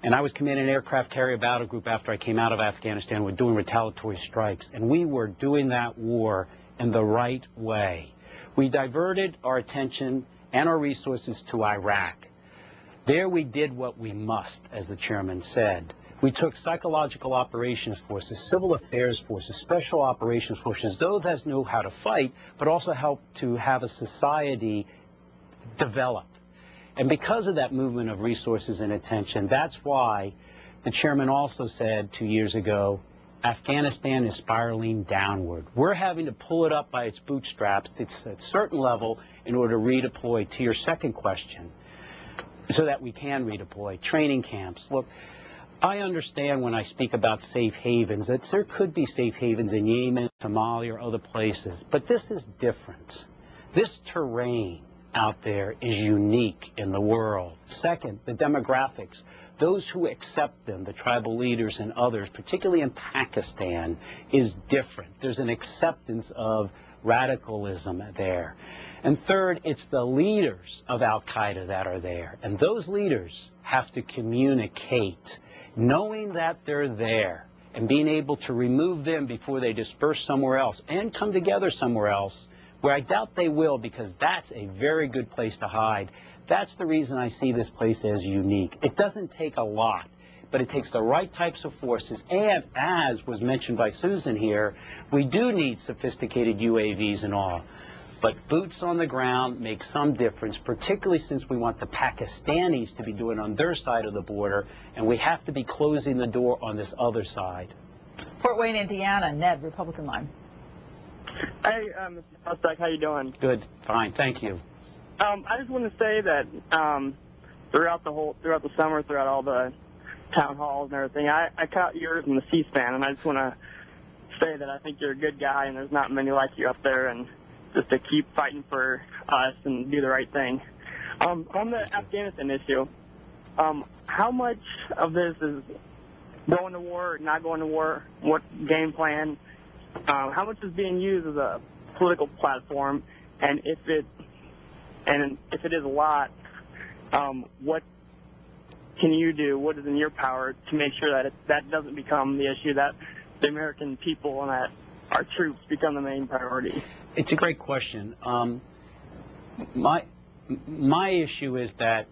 And I was commanding an aircraft carrier battle group after I came out of Afghanistan. We're doing retaliatory strikes. And we were doing that war in the right way. We diverted our attention and our resources to Iraq. There we did what we must, as the chairman said. We took psychological operations forces, civil affairs forces, special operations forces, those that know how to fight, but also help to have a society develop. And because of that movement of resources and attention, that's why the chairman also said 2 years ago, Afghanistan is spiraling downward. We're having to pull it up by its bootstraps to a certain level in order to redeploy, to your second question, so that we can redeploy. Training camps. Look, I understand when I speak about safe havens that there could be safe havens in Yemen, Somalia, or other places, but this is different. This terrain out there is unique in the world. Second, the demographics. Those who accept them, the tribal leaders and others, particularly in Pakistan, is different. There's an acceptance of radicalism there. And third, it's the leaders of Al-Qaeda that are there. And those leaders have to communicate, knowing that they're there and being able to remove them before they disperse somewhere else and come together somewhere else, where I doubt they will, because that's a very good place to hide. That's the reason I see this place as unique. It doesn't take a lot, but it takes the right types of forces. And as was mentioned by Susan here, we do need sophisticated UAVs and all. But boots on the ground make some difference, particularly since we want the Pakistanis to be doing on their side of the border, and we have to be closing the door on this other side. Fort Wayne, Indiana. Ned, Republican line. Hey, Mr. Sestak, how you doing? Good, fine, thank you. I just want to say that throughout the summer, throughout all the town halls and everything, I caught yours in the C-SPAN, and I just want to say that I think you're a good guy, and there's not many like you up there, and just to keep fighting for us and do the right thing. On the Afghanistan issue, how much of this is going to war, not going to war, what game plan? How much is being used as a political platform, and if it is a lot, what can you do? What is in your power to make sure that that doesn't become the issue, that the American people and that our troops become the main priority? It's a great question. My issue is that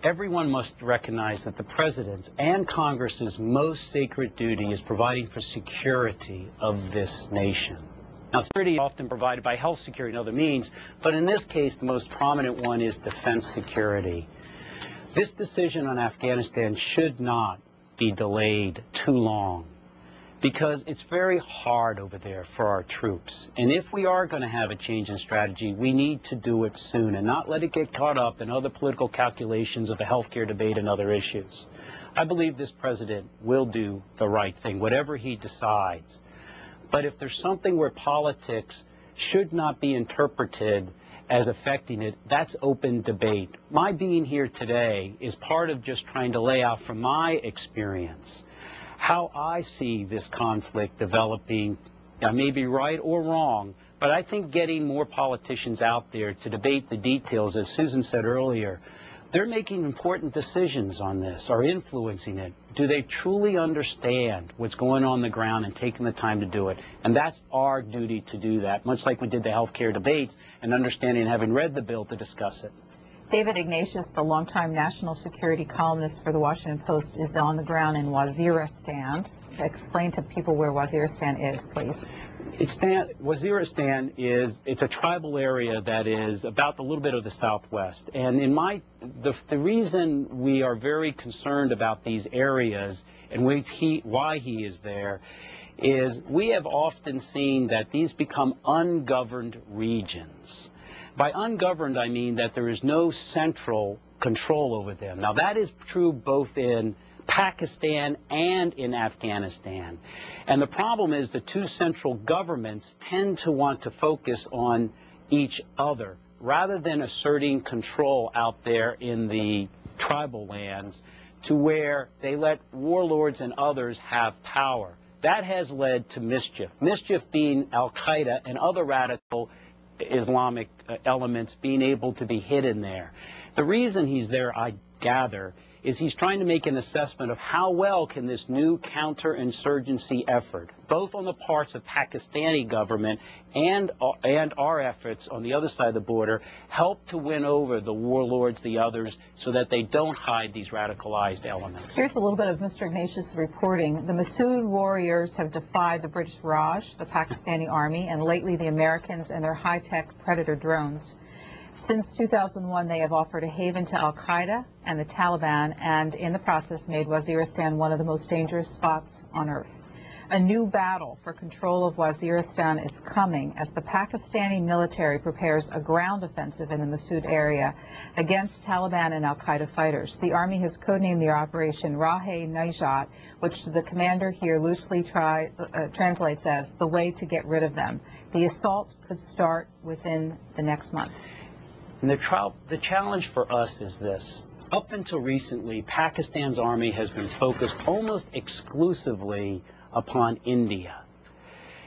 everyone must recognize that the President's and Congress's most sacred duty is providing for security of this nation. Now, security is often provided by health security and other means, but in this case, the most prominent one is defense security. This decision on Afghanistan should not be delayed too long, because it's very hard over there for our troops. And if we are going to have a change in strategy, we need to do it soon and not let it get caught up in other political calculations of the healthcare debate and other issues. I believe this president will do the right thing, whatever he decides. But if there's something where politics should not be interpreted as affecting it, that's open debate. My being here today is part of just trying to lay out from my experience how I see this conflict developing. I may be right or wrong, but I think getting more politicians out there to debate the details, as Susan said earlier, they're making important decisions on this, are influencing it. Do they truly understand what's going on the ground and taking the time to do it? And that's our duty to do that, much like we did the health care debates and understanding and having read the bill to discuss it. David Ignatius, the longtime national security columnist for the Washington Post, is on the ground in Waziristan. Explain to people where Waziristan is, please. Waziristan it's a tribal area that is about a little bit of the southwest. And the reason we are very concerned about these areas and why he is there is we have often seen that these become ungoverned regions. By ungoverned, I mean that there is no central control over them. Now, that is true both in Pakistan and in Afghanistan. And the problem is the two central governments tend to want to focus on each other rather than asserting control out there in the tribal lands to where they let warlords and others have power. That has led to mischief. Mischief being Al-Qaeda and other radical Islamic elements being able to be hidden there. The reason he's there, I gather, is he's trying to make an assessment of how well can this new counterinsurgency effort, both on the parts of Pakistani government and our efforts on the other side of the border, help to win over the warlords, the others, so that they don't hide these radicalized elements. Here's a little bit of Mr. Ignatius reporting. The Massoud warriors have defied the British Raj, the Pakistani army, and lately the Americans and their high-tech Predator drones. Since 2001, they have offered a haven to al-Qaeda and the Taliban, and in the process made Waziristan one of the most dangerous spots on earth. A new battle for control of Waziristan is coming as the Pakistani military prepares a ground offensive in the Massoud area against Taliban and al-Qaeda fighters. The army has codenamed the operation Rahe-Najat, which the commander here loosely translates as the way to get rid of them. The assault could start within the next month. And the challenge for us is this. Up until recently, Pakistan's army has been focused almost exclusively upon India.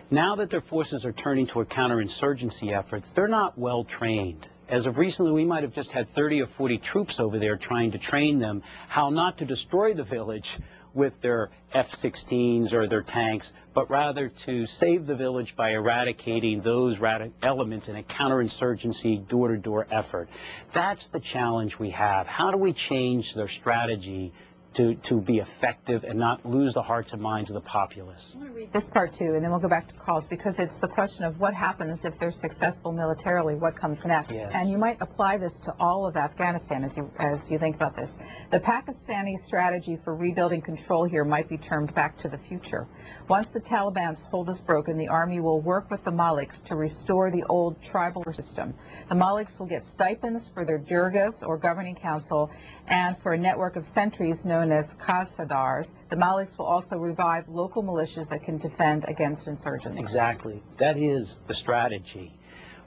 Now that their forces are turning toward counterinsurgency efforts, they're not well trained. As of recently, we might have just had 30 or 40 troops over there trying to train them how not to destroy the village with their F-16s or their tanks, but rather to save the village by eradicating those elements in a counterinsurgency door-to-door effort. That's the challenge we have. How do we change their strategy to be effective and not lose the hearts and minds of the populace? I'm going to read this part too, and then we'll go back to calls, because it's the question of what happens if they're successful militarily, what comes next. Yes. And you might apply this to all of Afghanistan as you think about this. The Pakistani strategy for rebuilding control here might be termed back to the future. Once the Taliban's hold is broken, the army will work with the Maliks to restore the old tribal system. The Maliks will get stipends for their durgas or governing council and for a network of sentries known as Khazsadars. The Maliks will also revive local militias that can defend against insurgents. Exactly. That is the strategy.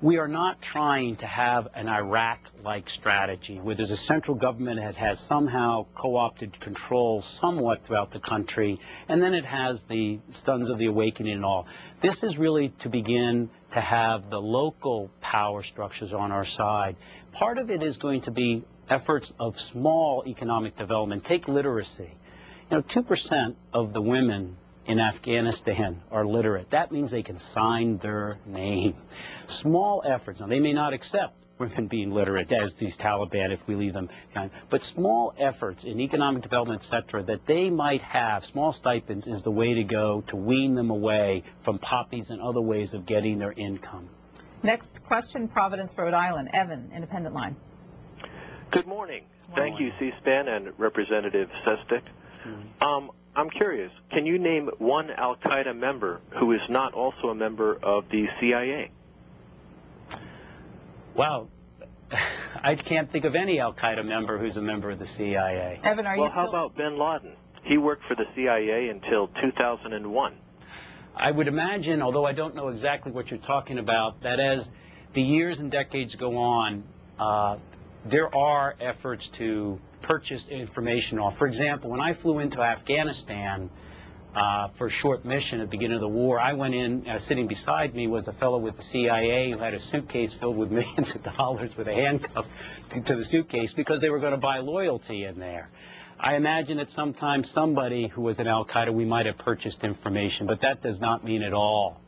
We are not trying to have an Iraq-like strategy where there's a central government that has somehow co-opted control somewhat throughout the country, and then it has the Sons of the Awakening and all. This is really to begin to have the local power structures on our side. Part of it is going to be efforts of small economic development. Take literacy. 2% of the women in Afghanistan are literate. That means they can sign their name. Small efforts. Now, they may not accept women being literate as these Taliban if we leave them behind, but small efforts in economic development, etc., that they might have, small stipends, is the way to go to wean them away from poppies and other ways of getting their income. Next question, Providence, Rhode Island. Evan, Independent Line. Good morning. Thank you, C-SPAN and Representative Sestak. I'm curious, can you name one al-Qaeda member who is not also a member of the CIA? Wow. I can't think of any al-Qaeda member who's a member of the CIA. Evan, are you still... How about bin Laden? He worked for the CIA until 2001. I would imagine, although I don't know exactly what you're talking about, that as the years and decades go on, there are efforts to purchase information off. For example, when I flew into Afghanistan for a short mission at the beginning of the war, I went in, sitting beside me was a fellow with the CIA who had a suitcase filled with millions of dollars with a handcuff to the suitcase because they were going to buy loyalty in there. I imagine that sometimes somebody who was in al-Qaeda, we might have purchased information, but that does not mean at all,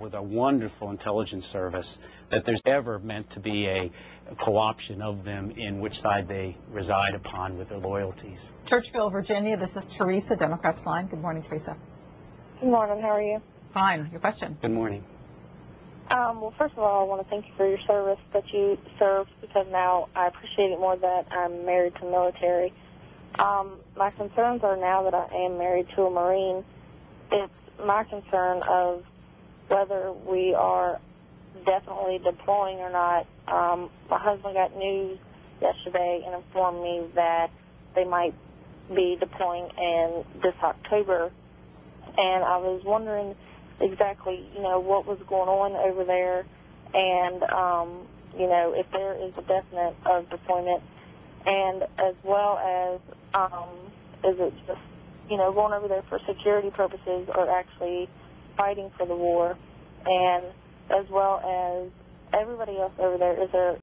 with a wonderful intelligence service, that there's ever meant to be a co-option of them in which side they reside upon with their loyalties. Churchville, Virginia. This is Teresa, Democrats Line. Good morning, Teresa. Good morning. How are you? Fine. Your question. Good morning. Well, first of all, I want to thank you for your service that you served, because now I appreciate it more that I'm married to military. My concerns are now that I am married to a Marine. It's my concern of whether we are definitely deploying or not. My husband got news yesterday and informed me that they might be deploying in this October, and I was wondering exactly, what was going on over there, and, if there is a definite of deployment, and as well as, is it just, going over there for security purposes or actually fighting for the war, and as well as everybody else over there, is there